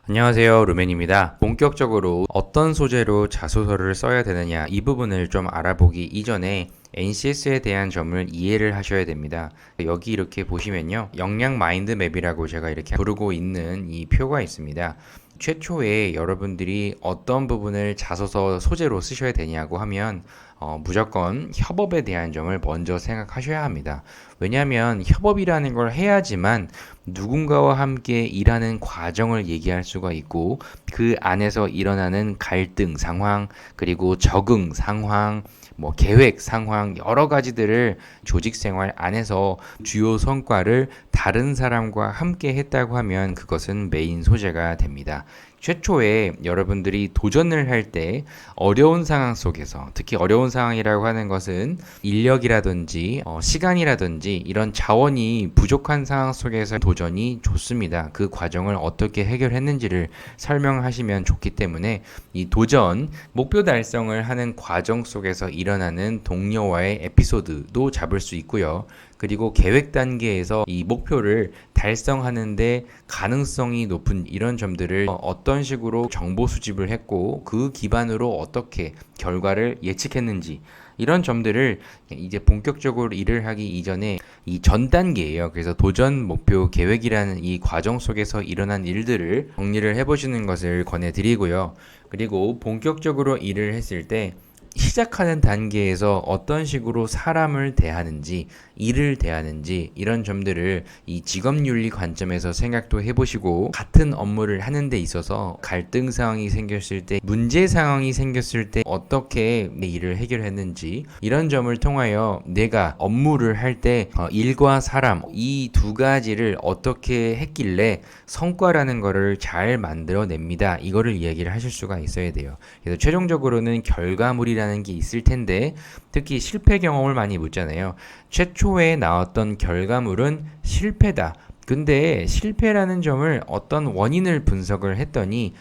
안녕하세요, 루멘입니다. 본격적으로 어떤 소재로 자소서를 써야 되느냐 이 부분을 좀 알아보기 이전에 NCS에 대한 점을 이해를 하셔야 됩니다. 여기 이렇게 보시면요, 역량 마인드맵이라고 제가 이렇게 부르고 있는 이 표가 있습니다. 최초에 여러분들이 어떤 부분을 자소서 소재로 쓰셔야 되냐고 하면 무조건 협업에 대한 점을 먼저 생각하셔야 합니다. 왜냐하면 협업이라는 걸 해야지만 누군가와 함께 일하는 과정을 얘기할 수가 있고 그 안에서 일어나는 갈등 상황 그리고 적응 상황 계획 상황 여러 가지들을 조직 생활 안에서 주요 성과를 다른 사람과 함께 했다고 하면 그것은 메인 소재가 됩니다. 최초에 여러분들이 도전을 할 때 어려운 상황 속에서 특히 어려운 상황이라고 하는 것은 인력이라든지 시간이라든지 이런 자원이 부족한 상황 속에서 도전이 좋습니다. 그 과정을 어떻게 해결했는지를 설명하시면 좋기 때문에 이 도전, 목표 달성을 하는 과정 속에서 일어나는 동료와의 에피소드도 잡을 수 있고요. 그리고 계획 단계에서 이 목표를 달성하는데 가능성이 높은 이런 점들을 어떤 식으로 정보 수집을 했고 그 기반으로 어떻게 결과를 예측했는지 이런 점들을 이제 본격적으로 일을 하기 이전에 이 전 단계예요. 그래서 도전 목표 계획이라는 이 과정 속에서 일어난 일들을 정리를 해보시는 것을 권해드리고요. 그리고 본격적으로 일을 했을 때 시작하는 단계에서 어떤 식으로 사람을 대하는지, 일을 대하는지 이런 점들을 이 직업윤리 관점에서 생각도 해보시고 같은 업무를 하는 데 있어서 갈등 상황이 생겼을 때, 문제 상황이 생겼을 때 어떻게 내 일을 해결했는지 이런 점을 통하여 내가 업무를 할 때 일과 사람 이 두 가지를 어떻게 했길래 성과라는 거를 잘 만들어냅니다. 이거를 이야기를 하실 수가 있어야 돼요. 그래서 최종적으로는 결과물이라는 게 있을 텐데 특히 실패 경험을 많이 묻잖아요. 최초에 나왔던 결과물은 실패다. 근데 실패라는 점을 어떤 원인을 분석을 했더니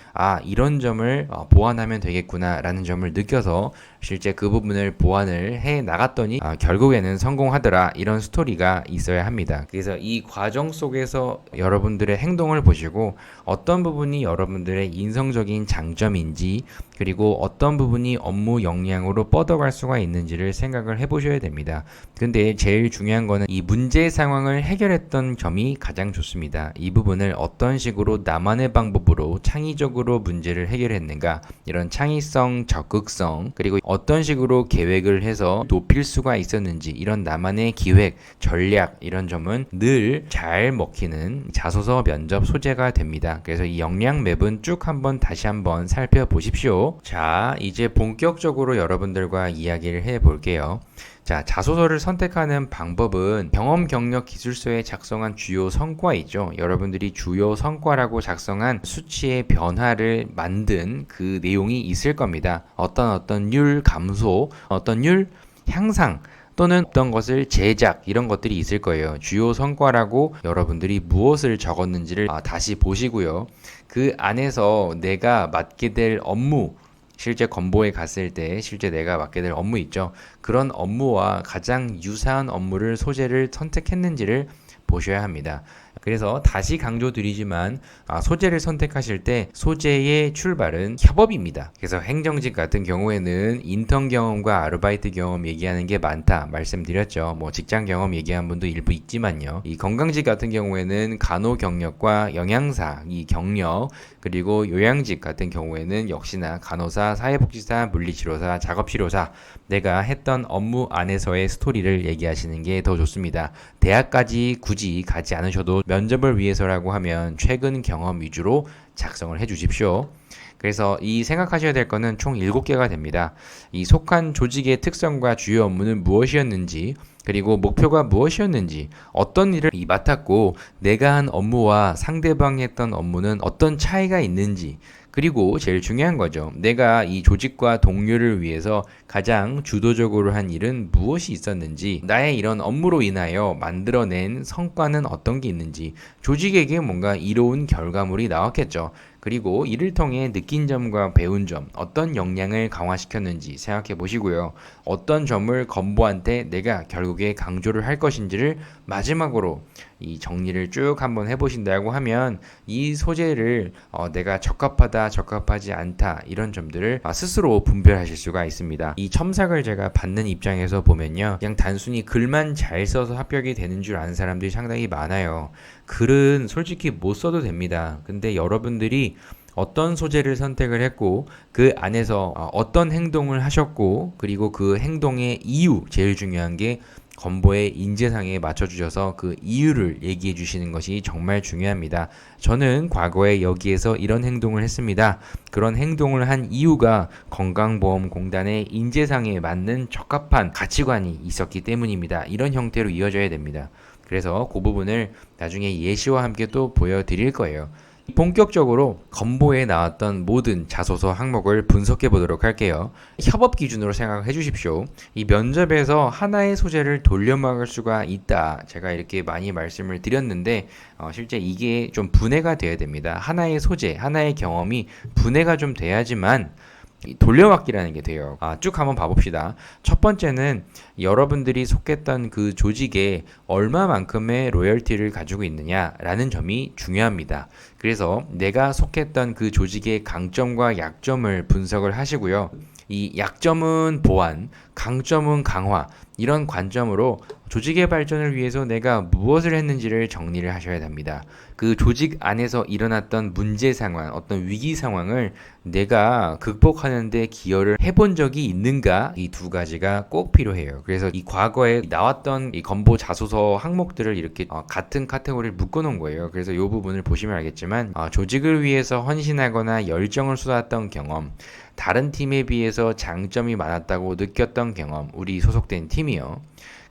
이런 점을 보완하면 되겠구나 라는 점을 느껴서 실제 그 부분을 보완을 해 나갔더니 결국에는 성공하더라 이런 스토리가 있어야 합니다. 그래서 이 과정 속에서 여러분들의 행동을 보시고 어떤 부분이 여러분들의 인성적인 장점인지 그리고 어떤 부분이 업무 역량으로 뻗어갈 수가 있는지를 생각을 해보셔야 됩니다. 근데 제일 중요한 거는 이 문제 상황을 해결했던 점이 가장 좋습니다. 이 부분을 어떤 식으로 나만의 방법으로 창의적으로 문제를 해결했는가 이런 창의성, 적극성 그리고 어떤 식으로 계획을 해서 높일 수가 있었는지 이런 나만의 기획, 전략 이런 점은 늘 잘 먹히는 자소서 면접 소재가 됩니다. 그래서 이 역량 맵은 쭉 다시 한번 살펴보십시오. 자, 이제 본격적으로 여러분들과 이야기를 해볼게요. 자, 자소서를 선택하는 방법은 경험, 경력, 기술서에 작성한 주요 성과이죠. 여러분들이 주요 성과라고 작성한 수치의 변화를 만든 그 내용이 있을 겁니다. 어떤 율 감소, 어떤 율 향상, 또는 어떤 것을 제작 이런 것들이 있을 거예요. 주요 성과라고 여러분들이 무엇을 적었는지를 다시 보시고요. 그 안에서 내가 맡게 될 업무 실제 건보에 갔을 때 실제 내가 맡게 될 업무 있죠. 그런 업무와 가장 유사한 업무를 소재를 선택했는지를 보셔야 합니다. 그래서 다시 강조드리지만 소재를 선택하실 때 소재의 출발은 협업입니다. 그래서 행정직 같은 경우에는 인턴 경험과 아르바이트 경험 얘기하는 게 많다 말씀드렸죠. 직장 경험 얘기한 분도 일부 있지만요. 이 건강직 같은 경우에는 간호 경력과 영양사 이 경력 그리고 요양직 같은 경우에는 역시나 간호사, 사회복지사, 물리치료사, 작업치료사 내가 했던 업무 안에서의 스토리를 얘기하시는 게 더 좋습니다. 대학까지 굳이 가지 않으셔도 면접을 위해서라고 하면 최근 경험 위주로 작성을 해 주십시오. 그래서 이 생각하셔야 될 거는 총 7개가 됩니다. 이 속한 조직의 특성과 주요 업무는 무엇이었는지 그리고 목표가 무엇이었는지 어떤 일을 맡았고 내가 한 업무와 상대방이 했던 업무는 어떤 차이가 있는지 그리고 제일 중요한 거죠. 내가 이 조직과 동료를 위해서 가장 주도적으로 한 일은 무엇이 있었는지, 나의 이런 업무로 인하여 만들어낸 성과는 어떤 게 있는지, 조직에게 뭔가 이로운 결과물이 나왔겠죠. 그리고 이를 통해 느낀 점과 배운 점, 어떤 역량을 강화시켰는지 생각해 보시고요. 어떤 점을 건보한테 내가 결국에 강조를 할 것인지를 마지막으로 이 정리를 쭉 한번 해보신다고 하면 이 소재를 내가 적합하다, 적합하지 않다 이런 점들을 스스로 분별하실 수가 있습니다. 이 첨삭을 제가 받는 입장에서 보면요, 그냥 단순히 글만 잘 써서 합격이 되는 줄 아는 사람들이 상당히 많아요. 글은 솔직히 못 써도 됩니다. 근데 여러분들이 어떤 소재를 선택을 했고 그 안에서 어떤 행동을 하셨고 그리고 그 행동의 이유, 제일 중요한 게 건보의 인재상에 맞춰주셔서 그 이유를 얘기해 주시는 것이 정말 중요합니다. 저는 과거에 여기에서 이런 행동을 했습니다. 그런 행동을 한 이유가 건강보험공단의 인재상에 맞는 적합한 가치관이 있었기 때문입니다. 이런 형태로 이어져야 됩니다. 그래서 그 부분을 나중에 예시와 함께 또 보여드릴 거예요. 본격적으로 건보에 나왔던 모든 자소서 항목을 분석해 보도록 할게요. 협업 기준으로 생각해 주십시오. 이 면접에서 하나의 소재를 돌려막을 수가 있다. 제가 이렇게 많이 말씀을 드렸는데 실제 이게 좀 분해가 돼야 됩니다. 하나의 소재, 하나의 경험이 분해가 좀 돼야지만 돌려막기라는 게 돼요. 쭉 한번 봐봅시다. 첫 번째는 여러분들이 속했던 그 조직에 얼마만큼의 로열티를 가지고 있느냐라는 점이 중요합니다. 그래서 내가 속했던 그 조직의 강점과 약점을 분석을 하시고요. 이 약점은 보완, 강점은 강화, 이런 관점으로 조직의 발전을 위해서 내가 무엇을 했는지를 정리를 하셔야 됩니다. 그 조직 안에서 일어났던 문제 상황, 어떤 위기 상황을 내가 극복하는데 기여를 해본 적이 있는가? 이 두 가지가 꼭 필요해요. 그래서 이 과거에 나왔던 이 건보 자소서 항목들을 이렇게 같은 카테고리를 묶어놓은 거예요. 그래서 이 부분을 보시면 알겠지만 조직을 위해서 헌신하거나 열정을 쏟았던 경험, 다른 팀에 비해서 장점이 많았다고 느꼈던 경험, 우리 소속된 팀이요.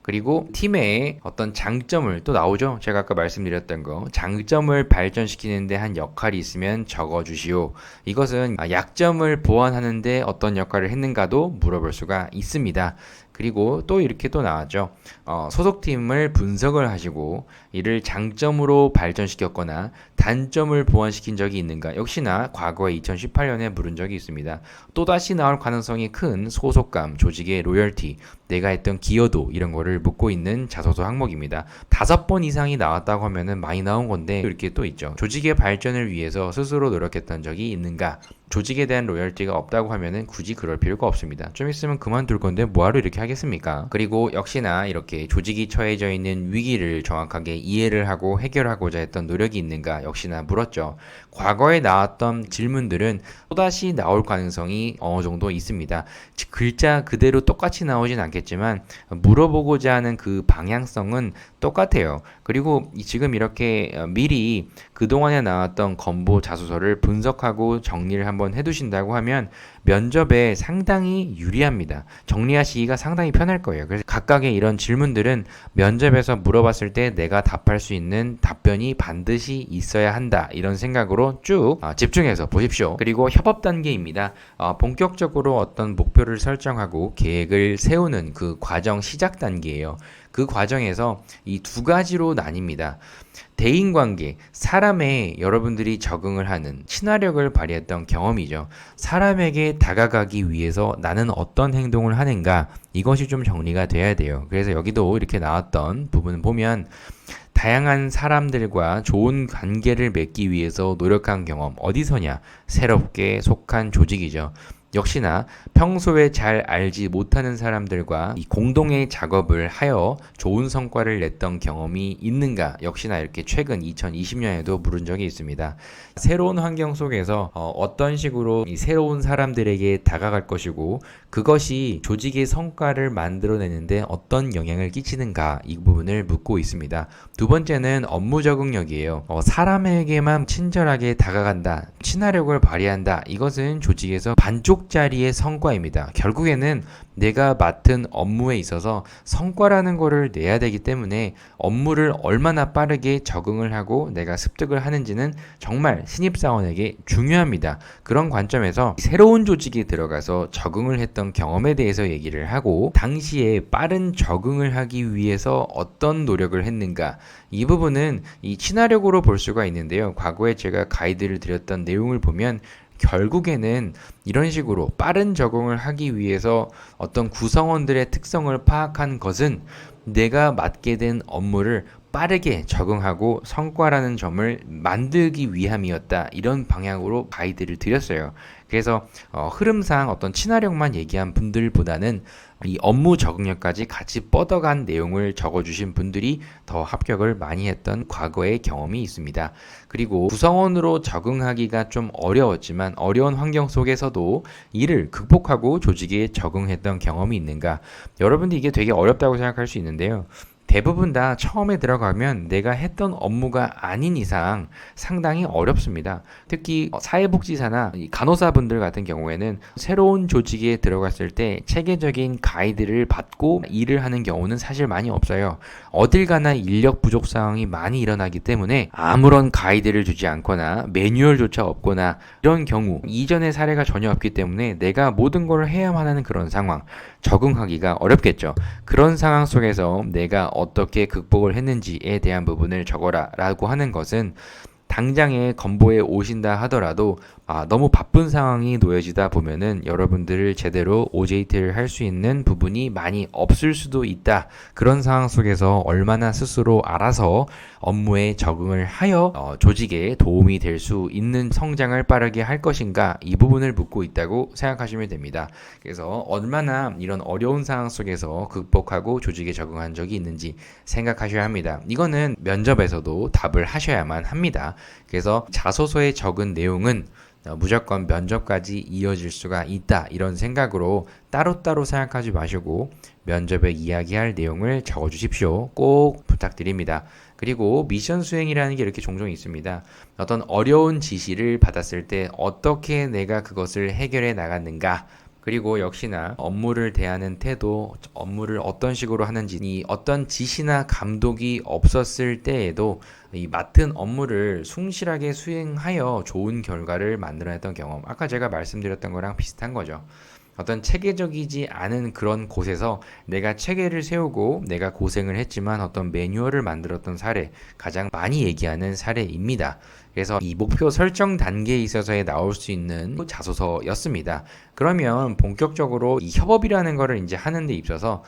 그리고 팀의 어떤 장점을 또 나오죠. 제가 아까 말씀드렸던 거, 장점을 발전시키는데 한 역할이 있으면 적어주시오. 이것은 약점을 보완하는데 어떤 역할을 했는가도 물어볼 수가 있습니다. 그리고 또 이렇게 또 나왔죠. 소속팀을 분석을 하시고 이를 장점으로 발전시켰거나 단점을 보완시킨 적이 있는가? 역시나 과거에 2018년에 물은 적이 있습니다. 또다시 나올 가능성이 큰 소속감, 조직의 로열티, 내가 했던 기여도 이런 거를 묻고 있는 자소서 항목입니다. 5번 이상이 나왔다고 하면은 많이 나온 건데 이렇게 또 있죠. 조직의 발전을 위해서 스스로 노력했던 적이 있는가? 조직에 대한 로열티가 없다고 하면은 굳이 그럴 필요가 없습니다. 좀 있으면 그만둘 건데 뭐하러 이렇게 하겠습니까? 그리고 역시나 이렇게 조직이 처해져 있는 위기를 정확하게 이해를 하고 해결하고자 했던 노력이 있는가 역시나 물었죠. 과거에 나왔던 질문들은 또다시 나올 가능성이 어느 정도 있습니다. 글자 그대로 똑같이 나오진 않겠지만 물어보고자 하는 그 방향성은 똑같아요. 그리고 지금 이렇게 미리 그동안에 나왔던 건보 자소서를 분석하고 정리를 한번 해두신다고 하면 면접에 상당히 유리합니다. 정리하시기가 상당히 편할 거예요. 그래서 각각의 이런 질문들은 면접에서 물어봤을 때 내가 답할 수 있는 답변이 반드시 있어야 한다. 이런 생각으로 쭉 집중해서 보십시오. 그리고 협업 단계입니다. 본격적으로 어떤 목표를 설정하고 계획을 세우는 그 과정 시작 단계예요. 그 과정에서 이 두 가지로 나뉩니다. 대인관계, 사람에 여러분들이 적응을 하는 친화력을 발휘했던 경험이죠. 사람에게 다가가기 위해서 나는 어떤 행동을 하는가, 이것이 좀 정리가 돼야 돼요. 그래서 여기도 이렇게 나왔던 부분을 보면 다양한 사람들과 좋은 관계를 맺기 위해서 노력한 경험, 어디서냐? 새롭게 속한 조직이죠. 역시나 평소에 잘 알지 못하는 사람들과 이 공동의 작업을 하여 좋은 성과를 냈던 경험이 있는가? 역시나 이렇게 최근 2020년에도 물은 적이 있습니다. 새로운 환경 속에서 어떤 식으로 이 새로운 사람들에게 다가갈 것이고 그것이 조직의 성과를 만들어내는데 어떤 영향을 끼치는가? 이 부분을 묻고 있습니다. 두 번째는 업무 적응력이에요. 사람에게만 친절하게 다가간다, 친화력을 발휘한다. 이것은 조직에서 반쪽짜리의 성과입니다. 결국에는 내가 맡은 업무에 있어서 성과라는 거를 내야 되기 때문에 업무를 얼마나 빠르게 적응을 하고 내가 습득을 하는지는 정말 신입사원에게 중요합니다. 그런 관점에서 새로운 조직에 들어가서 적응을 했던 경험에 대해서 얘기를 하고 당시에 빠른 적응을 하기 위해서 어떤 노력을 했는가, 이 부분은 이 친화력으로 볼 수가 있는데요. 과거에 제가 가이드를 드렸던 내용을 보면 결국에는 이런 식으로 빠른 적응을 하기 위해서 어떤 구성원들의 특성을 파악한 것은 내가 맡게 된 업무를 빠르게 적응하고 성과라는 점을 만들기 위함이었다. 이런 방향으로 가이드를 드렸어요. 그래서 흐름상 어떤 친화력만 얘기한 분들보다는 이 업무 적응력까지 같이 뻗어간 내용을 적어주신 분들이 더 합격을 많이 했던 과거의 경험이 있습니다. 그리고 구성원으로 적응하기가 좀 어려웠지만 어려운 환경 속에서도 이를 극복하고 조직에 적응했던 경험이 있는가? 여러분들 이게 되게 어렵다고 생각할 수 있는데요. 대부분 다 처음에 들어가면 내가 했던 업무가 아닌 이상 상당히 어렵습니다. 특히 사회복지사나 간호사분들 같은 경우에는 새로운 조직에 들어갔을 때 체계적인 가이드를 받고 일을 하는 경우는 사실 많이 없어요. 어딜 가나 인력 부족 상황이 많이 일어나기 때문에 아무런 가이드를 주지 않거나 매뉴얼조차 없거나 이런 경우 이전의 사례가 전혀 없기 때문에 내가 모든 걸 해야만 하는 그런 상황, 적응하기가 어렵겠죠. 그런 상황 속에서 내가 어떻게 극복을 했는지에 대한 부분을 적어라 라고 하는 것은 당장에 건보에 오신다 하더라도 너무 바쁜 상황이 놓여지다 보면은 여러분들을 제대로 OJT를 할 수 있는 부분이 많이 없을 수도 있다. 그런 상황 속에서 얼마나 스스로 알아서 업무에 적응을 하여 조직에 도움이 될 수 있는 성장을 빠르게 할 것인가 이 부분을 묻고 있다고 생각하시면 됩니다. 그래서 얼마나 이런 어려운 상황 속에서 극복하고 조직에 적응한 적이 있는지 생각하셔야 합니다. 이거는 면접에서도 답을 하셔야만 합니다. 그래서 자소서에 적은 내용은 무조건 면접까지 이어질 수가 있다 이런 생각으로 따로따로 생각하지 마시고 면접에 이야기할 내용을 적어주십시오. 꼭 부탁드립니다. 그리고 미션 수행이라는 게 이렇게 종종 있습니다. 어떤 어려운 지시를 받았을 때 어떻게 내가 그것을 해결해 나갔는가, 그리고 역시나 업무를 대하는 태도, 업무를 어떤 식으로 하는지, 이 어떤 지시나 감독이 없었을 때에도 이 맡은 업무를 충실하게 수행하여 좋은 결과를 만들어냈던 경험, 아까 제가 말씀드렸던 거랑 비슷한 거죠. 어떤 체계적이지 않은 그런 곳에서 내가 체계를 세우고 내가 고생을 했지만 어떤 매뉴얼을 만들었던 사례, 가장 많이 얘기하는 사례입니다. 그래서 이 목표 설정 단계에 있어서에 나올 수 있는 자소서였습니다. 그러면 본격적으로 이 협업이라는 거를 이제 하는 데 있어서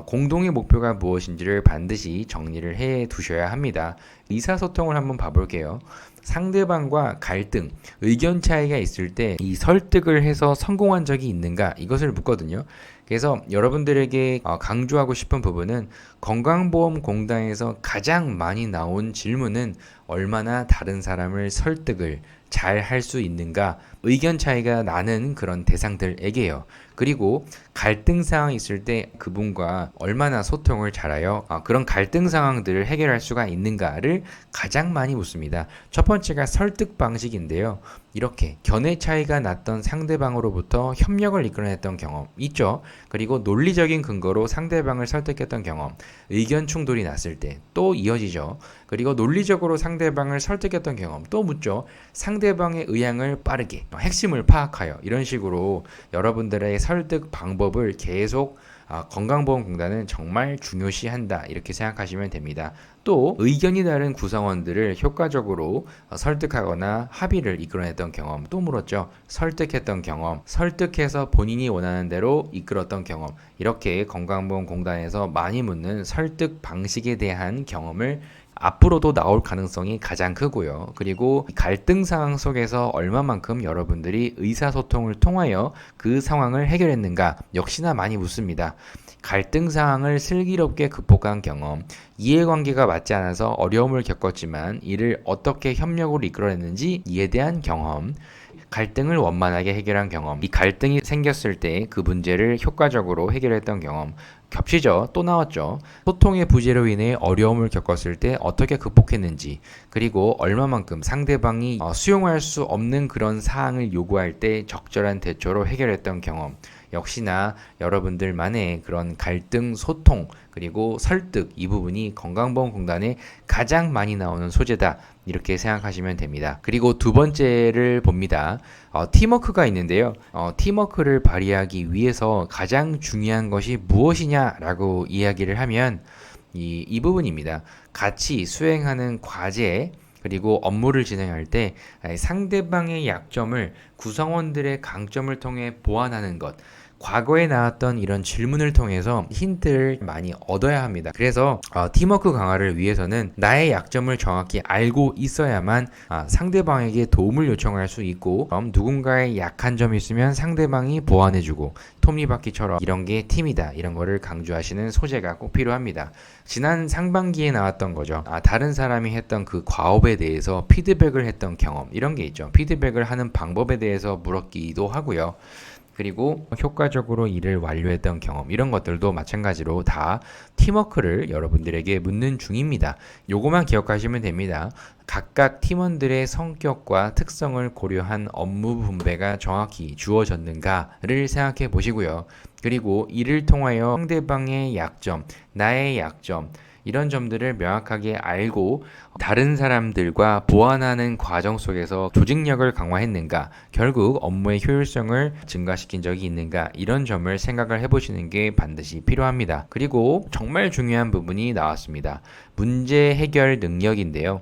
공동의 목표가 무엇인지를 반드시 정리를 해 두셔야 합니다. 의사소통을 한번 봐볼게요. 상대방과 갈등, 의견 차이가 있을 때 이 설득을 해서 성공한 적이 있는가 이것을 묻거든요. 그래서 여러분들에게 강조하고 싶은 부분은 건강보험공단에서 가장 많이 나온 질문은 얼마나 다른 사람을 설득을 잘 할 수 있는가, 의견 차이가 나는 그런 대상들에게요. 그리고 갈등 상황이 있을 때 그분과 얼마나 소통을 잘하여 그런 갈등 상황들을 해결할 수가 있는가를 가장 많이 묻습니다. 첫 번째가 설득 방식인데요. 이렇게 견해 차이가 났던 상대방으로부터 협력을 이끌어냈던 경험 있죠. 그리고 논리적인 근거로 상대방을 설득했던 경험, 의견 충돌이 났을 때 또 이어지죠. 그리고 논리적으로 상대방을 설득했던 경험 또 묻죠. 상대방의 의향을 빠르게 핵심을 파악하여 이런 식으로 여러분들의 설득 방법을 계속 건강보험공단은 정말 중요시한다 이렇게 생각하시면 됩니다. 또 의견이 다른 구성원들을 효과적으로 설득하거나 합의를 이끌어냈던 경험 또 물었죠. 설득했던 경험, 설득해서 본인이 원하는 대로 이끌었던 경험, 이렇게 건강보험공단에서 많이 묻는 설득 방식에 대한 경험을 앞으로도 나올 가능성이 가장 크고요. 그리고 갈등 상황 속에서 얼마만큼 여러분들이 의사소통을 통하여 그 상황을 해결했는가 역시나 많이 묻습니다. 갈등 상황을 슬기롭게 극복한 경험, 이해관계가 맞지 않아서 어려움을 겪었지만 이를 어떻게 협력으로 이끌어냈는지 이에 대한 경험, 갈등을 원만하게 해결한 경험, 이 갈등이 생겼을 때 그 문제를 효과적으로 해결했던 경험, 겹치죠. 또 나왔죠. 소통의 부재로 인해 어려움을 겪었을 때 어떻게 극복했는지, 그리고 얼마만큼 상대방이 수용할 수 없는 그런 사항을 요구할 때 적절한 대처로 해결했던 경험, 역시나 여러분들만의 그런 갈등, 소통, 그리고 설득 이 부분이 건강보험공단에 가장 많이 나오는 소재다 이렇게 생각하시면 됩니다. 그리고 두 번째를 봅니다. 팀워크가 있는데요. 팀워크를 발휘하기 위해서 가장 중요한 것이 무엇이냐라고 이야기를 하면 이 부분입니다. 같이 수행하는 과제, 그리고 업무를 진행할 때 상대방의 약점을 구성원들의 강점을 통해 보완하는 것, 과거에 나왔던 이런 질문을 통해서 힌트를 많이 얻어야 합니다. 그래서 팀워크 강화를 위해서는 나의 약점을 정확히 알고 있어야만 상대방에게 도움을 요청할 수 있고, 누군가의 약한 점이 있으면 상대방이 보완해주고, 톱니바퀴처럼 이런 게 팀이다, 이런 거를 강조하시는 소재가 꼭 필요합니다. 지난 상반기에 나왔던 거죠. 다른 사람이 했던 그 과업에 대해서 피드백을 했던 경험, 이런 게 있죠. 피드백을 하는 방법에 대해서 물었기도 하고요. 그리고 효과적으로 일을 완료했던 경험, 이런 것들도 마찬가지로 다 팀워크를 여러분들에게 묻는 중입니다. 요거만 기억하시면 됩니다. 각각 팀원들의 성격과 특성을 고려한 업무 분배가 정확히 주어졌는가를 생각해 보시고요. 그리고 이를 통하여 상대방의 약점, 나의 약점, 이런 점들을 명확하게 알고 다른 사람들과 보완하는 과정 속에서 조직력을 강화했는가, 결국 업무의 효율성을 증가시킨 적이 있는가, 이런 점을 생각을 해보시는 게 반드시 필요합니다. 그리고 정말 중요한 부분이 나왔습니다. 문제 해결 능력인데요.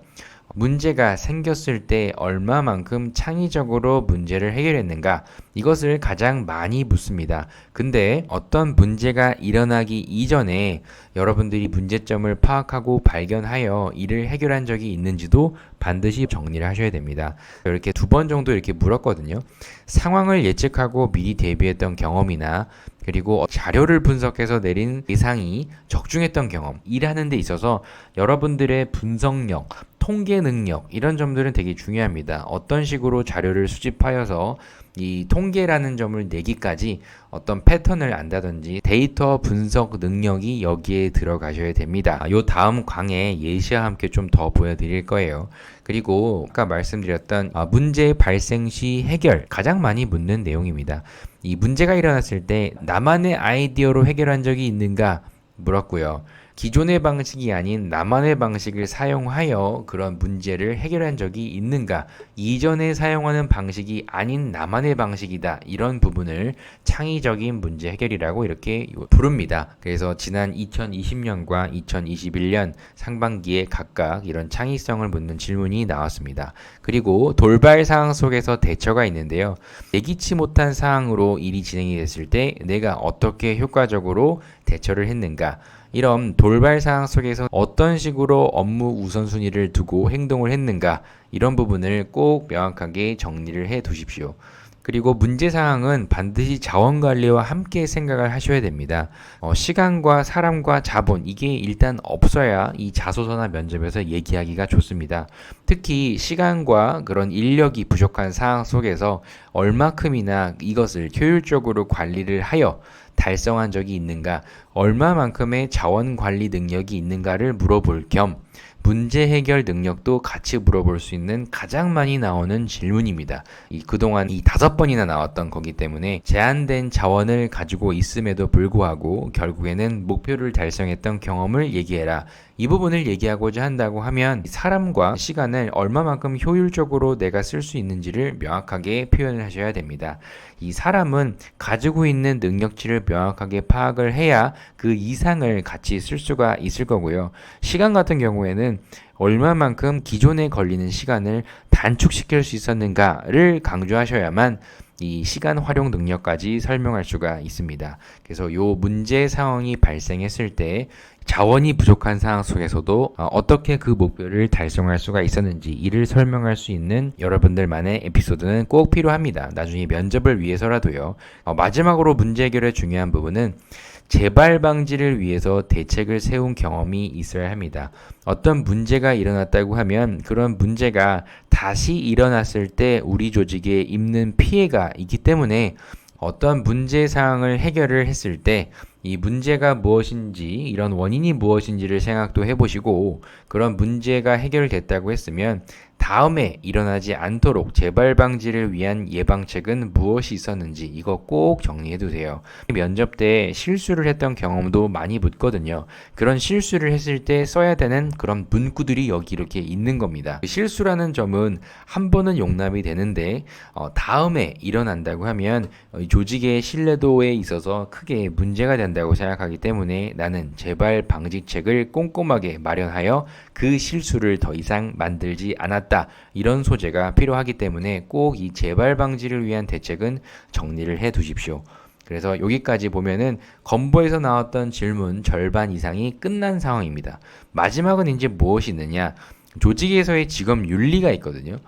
문제가 생겼을 때 얼마만큼 창의적으로 문제를 해결했는가, 이것을 가장 많이 묻습니다. 근데 어떤 문제가 일어나기 이전에 여러분들이 문제점을 파악하고 발견하여 이를 해결한 적이 있는지도 반드시 정리를 하셔야 됩니다. 이렇게 2번 정도 이렇게 물었거든요. 상황을 예측하고 미리 대비했던 경험이나, 그리고 자료를 분석해서 내린 예상이 적중했던 경험, 일하는 데 있어서 여러분들의 분석력, 통계 능력, 이런 점들은 되게 중요합니다. 어떤 식으로 자료를 수집하여서 이 통계라는 점을 내기까지 어떤 패턴을 안다든지 데이터 분석 능력이 여기에 들어가셔야 됩니다. 요 다음 강의 예시와 함께 좀 더 보여드릴 거예요. 그리고 아까 말씀드렸던 문제 발생 시 해결, 가장 많이 묻는 내용입니다. 이 문제가 일어났을 때 나만의 아이디어로 해결한 적이 있는가 물었고요. 기존의 방식이 아닌 나만의 방식을 사용하여 그런 문제를 해결한 적이 있는가, 이전에 사용하는 방식이 아닌 나만의 방식이다, 이런 부분을 창의적인 문제 해결이라고 이렇게 부릅니다. 그래서 지난 2020년과 2021년 상반기에 각각 이런 창의성을 묻는 질문이 나왔습니다. 그리고 돌발 상황 속에서 대처가 있는데요. 예기치 못한 상황으로 일이 진행이 됐을 때 내가 어떻게 효과적으로 대처를 했는가, 이런 돌발 상황 속에서 어떤 식으로 업무 우선순위를 두고 행동을 했는가, 이런 부분을 꼭 명확하게 정리를 해 두십시오. 그리고 문제 상황은 반드시 자원 관리와 함께 생각을 하셔야 됩니다. 시간과 사람과 자본, 이게 일단 없어야 이 자소서나 면접에서 얘기하기가 좋습니다. 특히 시간과 그런 인력이 부족한 상황 속에서 얼마큼이나 이것을 효율적으로 관리를 하여 달성한 적이 있는가, 얼마만큼의 자원 관리 능력이 있는가를 물어볼 겸 문제 해결 능력도 같이 물어볼 수 있는 가장 많이 나오는 질문입니다. 그동안 이 5번이나 나왔던 거기 때문에 제한된 자원을 가지고 있음에도 불구하고 결국에는 목표를 달성했던 경험을 얘기해라. 이 부분을 얘기하고자 한다고 하면 사람과 시간을 얼마만큼 효율적으로 내가 쓸 수 있는지를 명확하게 표현을 하셔야 됩니다. 이 사람은 가지고 있는 능력치를 명확하게 파악을 해야 그 이상을 같이 쓸 수가 있을 거고요. 시간 같은 경우에는 얼마만큼 기존에 걸리는 시간을 단축시킬 수 있었는가를 강조하셔야만 이 시간 활용 능력까지 설명할 수가 있습니다. 그래서 요 문제 상황이 발생했을 때 자원이 부족한 상황 속에서도 어떻게 그 목표를 달성할 수가 있었는지 이를 설명할 수 있는 여러분들만의 에피소드는 꼭 필요합니다. 나중에 면접을 위해서라도요. 마지막으로 문제 해결의 중요한 부분은 재발 방지를 위해서 대책을 세운 경험이 있어야 합니다. 어떤 문제가 일어났다고 하면 그런 문제가 다시 일어났을 때 우리 조직에 입는 피해가 있기 때문에 어떤 문제 사항을 해결을 했을 때 이 문제가 무엇인지, 이런 원인이 무엇인지를 생각도 해보시고, 그런 문제가 해결됐다고 했으면 다음에 일어나지 않도록 재발 방지를 위한 예방책은 무엇이 있었는지 이거 꼭 정리해 두세요. 면접 때 실수를 했던 경험도 많이 묻거든요. 그런 실수를 했을 때 써야 되는 그런 문구들이 여기 이렇게 있는 겁니다. 실수라는 점은 한 번은 용납이 되는데 다음에 일어난다고 하면 조직의 신뢰도에 있어서 크게 문제가 된다고 생각하기 때문에 나는 재발 방지책을 꼼꼼하게 마련하여 그 실수를 더 이상 만들지 않았다. 이런 소재가 필요하기 때문에 꼭 이 재발 방지를 위한 대책은 정리를 해 두십시오. 그래서 여기까지 보면은 건보에서 나왔던 질문 절반 이상이 끝난 상황입니다. 마지막은 이제 무엇이 있느냐? 조직에서의 직업 윤리가 있거든요.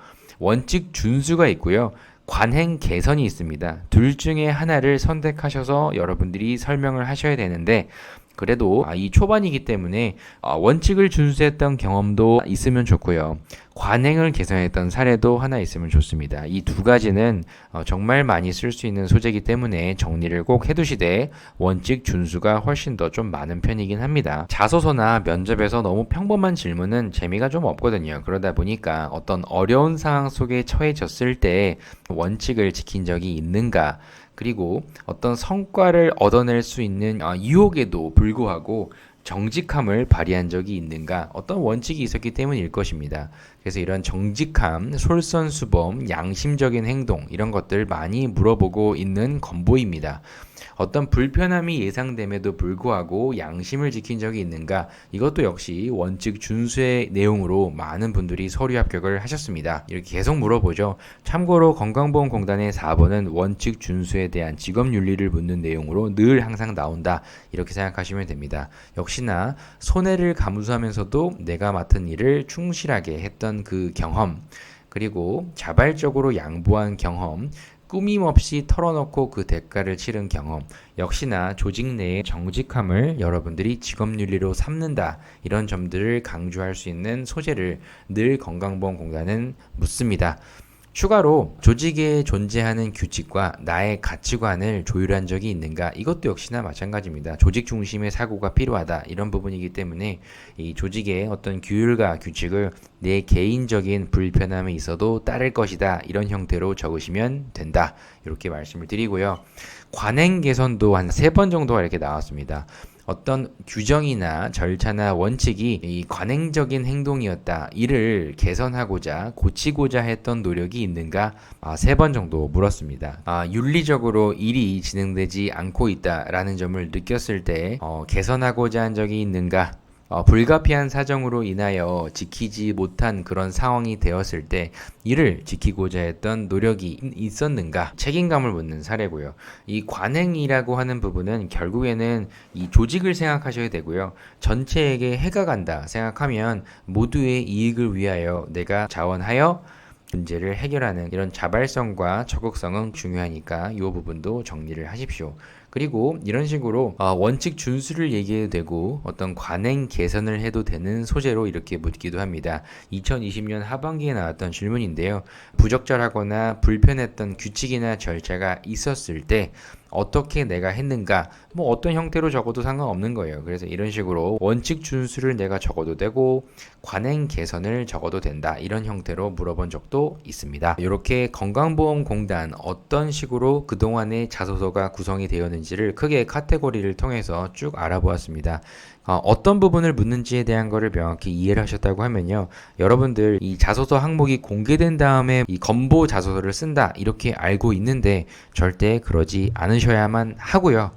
원칙 준수가 있고요. 관행 개선이 있습니다. 둘 중에 하나를 선택하셔서 여러분들이 설명을 하셔야 되는데 그래도 이 초반이기 때문에 원칙을 준수했던 경험도 있으면 좋고요. 관행을 개선했던 사례도 하나 있으면 좋습니다. 이 두 가지는 정말 많이 쓸 수 있는 소재이기 때문에 정리를 꼭 해두시되 원칙 준수가 훨씬 더 좀 많은 편이긴 합니다. 자소서나 면접에서 너무 평범한 질문은 재미가 좀 없거든요. 그러다 보니까 어떤 어려운 상황 속에 처해졌을 때 원칙을 지킨 적이 있는가, 그리고 어떤 성과를 얻어낼 수 있는 유혹에도 불구하고 정직함을 발휘한 적이 있는가, 어떤 원칙이 있었기 때문일 것입니다. 그래서 이런 정직함, 솔선수범, 양심적인 행동 이런 것들 많이 물어보고 있는 건보입니다. 어떤 불편함이 예상됨에도 불구하고 양심을 지킨 적이 있는가, 이것도 역시 원칙 준수의 내용으로 많은 분들이 서류 합격을 하셨습니다. 이렇게 계속 물어보죠. 참고로 건강보험공단의 4번은 원칙 준수에 대한 직업윤리를 묻는 내용으로 늘 항상 나온다, 이렇게 생각하시면 됩니다. 역시나 손해를 감수하면서도 내가 맡은 일을 충실하게 했던 그 경험, 그리고 자발적으로 양보한 경험, 꾸밈없이 털어놓고 그 대가를 치른 경험, 역시나 조직 내의 정직함을 여러분들이 직업윤리로 삼는다, 이런 점들을 강조할 수 있는 소재를 늘 건강보험공단은 묻습니다. 추가로 조직에 존재하는 규칙과 나의 가치관을 조율한 적이 있는가, 이것도 역시나 마찬가지입니다. 조직 중심의 사고가 필요하다, 이런 부분이기 때문에 이 조직의 어떤 규율과 규칙을 내 개인적인 불편함이 있어도 따를 것이다, 이런 형태로 적으시면 된다, 이렇게 말씀을 드리고요. 관행 개선도 한 3번 정도가 이렇게 나왔습니다. 어떤 규정이나 절차나 원칙이 이 관행적인 행동이었다, 이를 개선하고자 고치고자 했던 노력이 있는가, 3번 정도 물었습니다. 윤리적으로 일이 진행되지 않고 있다라는 점을 느꼈을 때 개선하고자 한 적이 있는가, 불가피한 사정으로 인하여 지키지 못한 그런 상황이 되었을 때 이를 지키고자 했던 노력이 있었는가, 책임감을 묻는 사례고요. 이 관행이라고 하는 부분은 결국에는 이 조직을 생각하셔야 되고요. 전체에게 해가 간다 생각하면 모두의 이익을 위하여 내가 자원하여 문제를 해결하는 이런 자발성과 적극성은 중요하니까 이 부분도 정리를 하십시오. 그리고 이런 식으로 원칙 준수를 얘기해도 되고 어떤 관행 개선을 해도 되는 소재로 이렇게 묻기도 합니다. 2020년 하반기에 나왔던 질문인데요. 부적절하거나 불편했던 규칙이나 절차가 있었을 때 어떻게 내가 했는가, 뭐 어떤 형태로 적어도 상관없는 거예요. 그래서 이런 식으로 원칙 준수를 내가 적어도 되고 관행 개선을 적어도 된다, 이런 형태로 물어본 적도 있습니다. 이렇게 건강보험공단 어떤 식으로 그동안의 자소서가 구성이 되었는지를 크게 카테고리를 통해서 쭉 알아보았습니다. 어떤 부분을 묻는지에 대한 거를 명확히 이해를 하셨다고 하면요, 여러분들 이 자소서 항목이 공개된 다음에 이 건보 자소서를 쓴다, 이렇게 알고 있는데 절대 그러지 않으셔야만 하고요.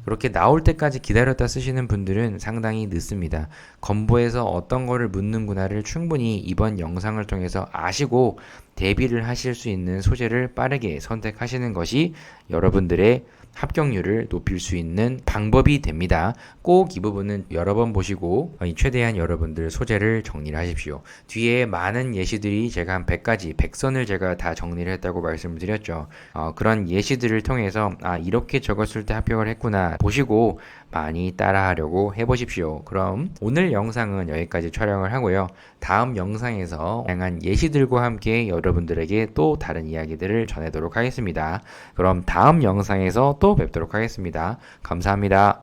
그렇게 나올 때까지 기다렸다 쓰시는 분들은 상당히 늦습니다. 건보에서 어떤 거를 묻는구나를 충분히 이번 영상을 통해서 아시고 대비를 하실 수 있는 소재를 빠르게 선택하시는 것이 여러분들의 합격률을 높일 수 있는 방법이 됩니다. 꼭 이 부분은 여러 번 보시고 최대한 여러분들 소재를 정리를 하십시오. 뒤에 많은 예시들이 제가 한 100가지, 100선을 제가 다 정리를 했다고 말씀을 드렸죠. 그런 예시들을 통해서 이렇게 적었을 때 합격을 했구나 보시고 많이 따라하려고 해보십시오. 그럼 오늘 영상은 여기까지 촬영을 하고요. 다음 영상에서 다양한 예시들과 함께 여러분들에게 또 다른 이야기들을 전하도록 하겠습니다. 그럼 다음 영상에서 또 뵙도록 하겠습니다. 감사합니다.